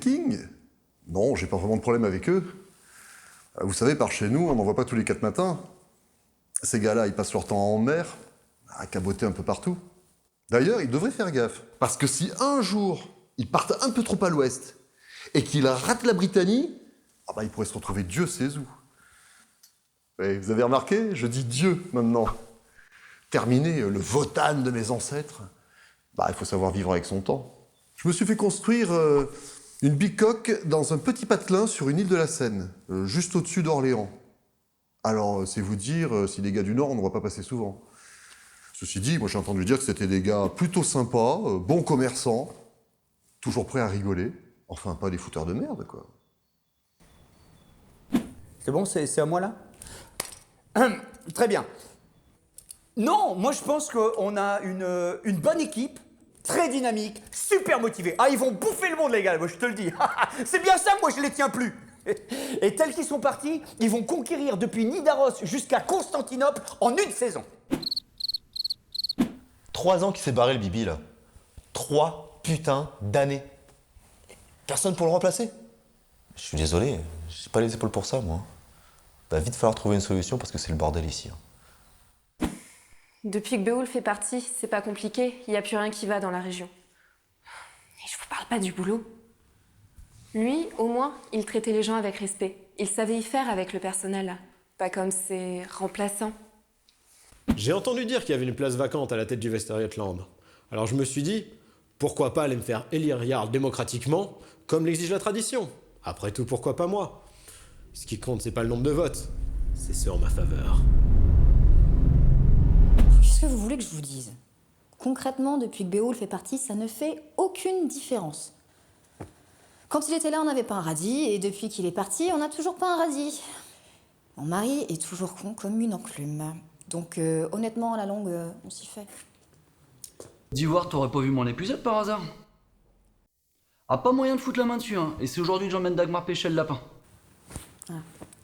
Vikings? Non, j'ai pas vraiment de problème avec eux. Vous savez, par chez nous, on n'en voit pas tous les 4 matins. Ces gars-là, ils passent leur temps en mer, à caboter un peu partout. D'ailleurs, ils devraient faire gaffe. Parce que si un jour, ils partent un peu trop à l'ouest et qu'ils ratent la Britannie, ils pourraient se retrouver Dieu sait où. Ouais, vous avez remarqué? Je dis Dieu maintenant. Terminé le Wotan de mes ancêtres. Il faut savoir vivre avec son temps. Je me suis fait construire une bicoque dans un petit patelin sur une île de la Seine, juste au-dessus d'Orléans. Alors, c'est vous dire si les gars du Nord, on ne va pas passer souvent. Ceci dit, moi j'ai entendu dire que c'était des gars plutôt sympas, bons commerçants, toujours prêts à rigoler. Enfin, pas des fouteurs de merde, quoi. C'est bon, c'est à moi là? Très bien. Non, moi je pense qu'on a une bonne équipe, très dynamique, super motivée. Ah, ils vont bouffer le monde, les gars, moi je te le dis. C'est bien ça, moi je les tiens plus. Et tels qu'ils sont partis, ils vont conquérir depuis Nidaros jusqu'à Constantinople en une saison. 3 ans qu'il s'est barré le Bibi, là. 3 putains d'années. Personne pour le remplacer. Je suis désolé, j'ai pas les épaules pour ça, moi. Va vite falloir trouver une solution parce que c'est le bordel ici. Depuis que Beowulf est parti, c'est pas compliqué, il n'y a plus rien qui va dans la région. Et je vous parle pas du boulot. Lui, au moins, il traitait les gens avec respect. Il savait y faire avec le personnel, pas comme ses remplaçants. J'ai entendu dire qu'il y avait une place vacante à la tête du Västergötland. Alors je me suis dit, pourquoi pas aller me faire élire Jarl démocratiquement, comme l'exige la tradition. Après tout, pourquoi pas moi? Ce qui compte, c'est pas le nombre de votes, c'est ceux en ma faveur. Qu'est-ce que vous voulez que je vous dise? Concrètement, depuis que Beowulf est parti, ça ne fait aucune différence. Quand il était là, on n'avait pas un radis, et depuis qu'il est parti, on n'a toujours pas un radis. Mon mari est toujours con comme une enclume. Donc honnêtement, à la longue, on s'y fait. D'Ivoire, t'aurais pas vu mon épuisette par hasard? Ah, pas moyen de foutre la main dessus, hein. Et c'est aujourd'hui que j'emmène Dagmar pêcher le lapin.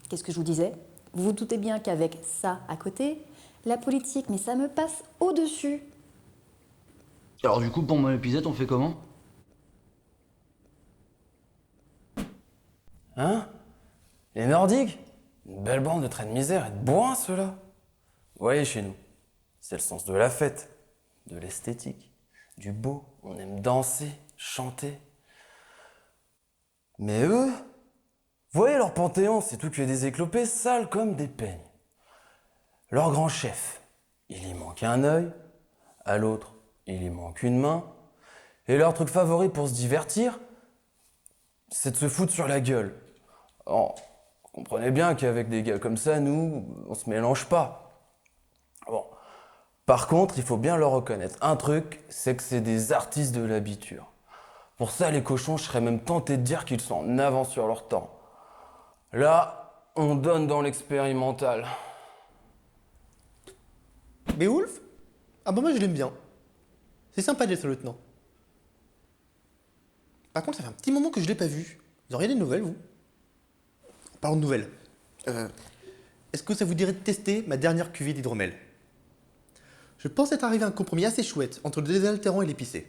Qu'est-ce que je vous disais? Vous vous doutez bien qu'avec ça à côté, la politique, mais ça me passe au-dessus. Alors du coup, pour mon épuisette, on fait comment? Hein? Les Nordiques? Une belle bande de traits de misère et de bourrins, ceux-là. Vous voyez, chez nous, c'est le sens de la fête, de l'esthétique, du beau. On aime danser, chanter. Mais eux, vous voyez leur panthéon, c'est tout que des éclopés sales comme des peignes. Leur grand chef, il y manque un œil, à l'autre, il y manque une main. Et leur truc favori pour se divertir, c'est de se foutre sur la gueule. Alors, comprenez bien qu'avec des gars comme ça, nous, on se mélange pas. Bon. Par contre, il faut bien leur reconnaître un truc, c'est que c'est des artistes de l'habiture. Pour ça, les cochons, je serais même tenté de dire qu'ils sont en avance sur leur temps. Là, on donne dans l'expérimental. Beowulf? Ah bah moi je l'aime bien. C'est sympa d'être lieutenant. Par contre, ça fait un petit moment que je l'ai pas vu. Vous auriez des nouvelles, vous? Parlons de nouvelles. Est-ce que ça vous dirait de tester ma dernière cuvée d'hydromel? Je pense être arrivé à un compromis assez chouette entre le désaltérant et l'épicé.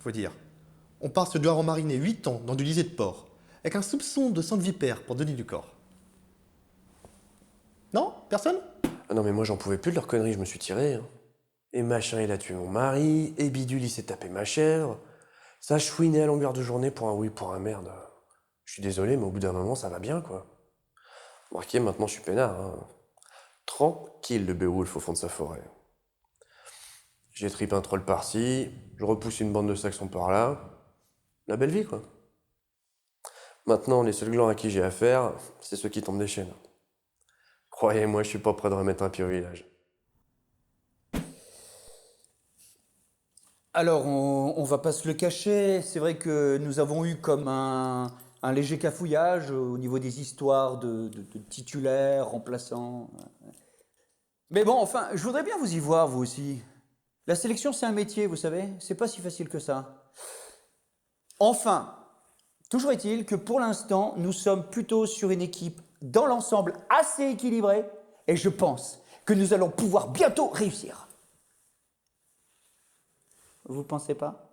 Faut dire, on part sur du hareng mariné 8 ans dans du lisier de porc, avec un soupçon de sang de vipère pour donner du corps. Non? Personne? Ah non mais moi j'en pouvais plus de leur connerie, je me suis tiré. Hein. Et machin il a tué mon mari, et bidule il s'est tapé ma chèvre. Ça chouinait à longueur de journée pour un oui, pour un merde. Je suis désolé mais au bout d'un moment ça va bien quoi. Remarquez maintenant je suis peinard. Hein. Tranquille le Beowulf au fond de sa forêt. J'ai tripé un troll par-ci, je repousse une bande de saxons par-là. La belle vie quoi. Maintenant les seuls glands à qui j'ai affaire, c'est ceux qui tombent des chaînes. Croyez-moi, je suis pas prêt de remettre un pied au village. Alors, on va pas se le cacher, c'est vrai que nous avons eu comme un léger cafouillage au niveau des histoires de titulaires, remplaçants. Mais bon, enfin, je voudrais bien vous y voir, vous aussi. La sélection, c'est un métier, vous savez, c'est pas si facile que ça. Enfin, toujours est-il que pour l'instant, nous sommes plutôt sur une équipe dans l'ensemble assez équilibrée et je pense que nous allons pouvoir bientôt réussir. Vous pensez pas ?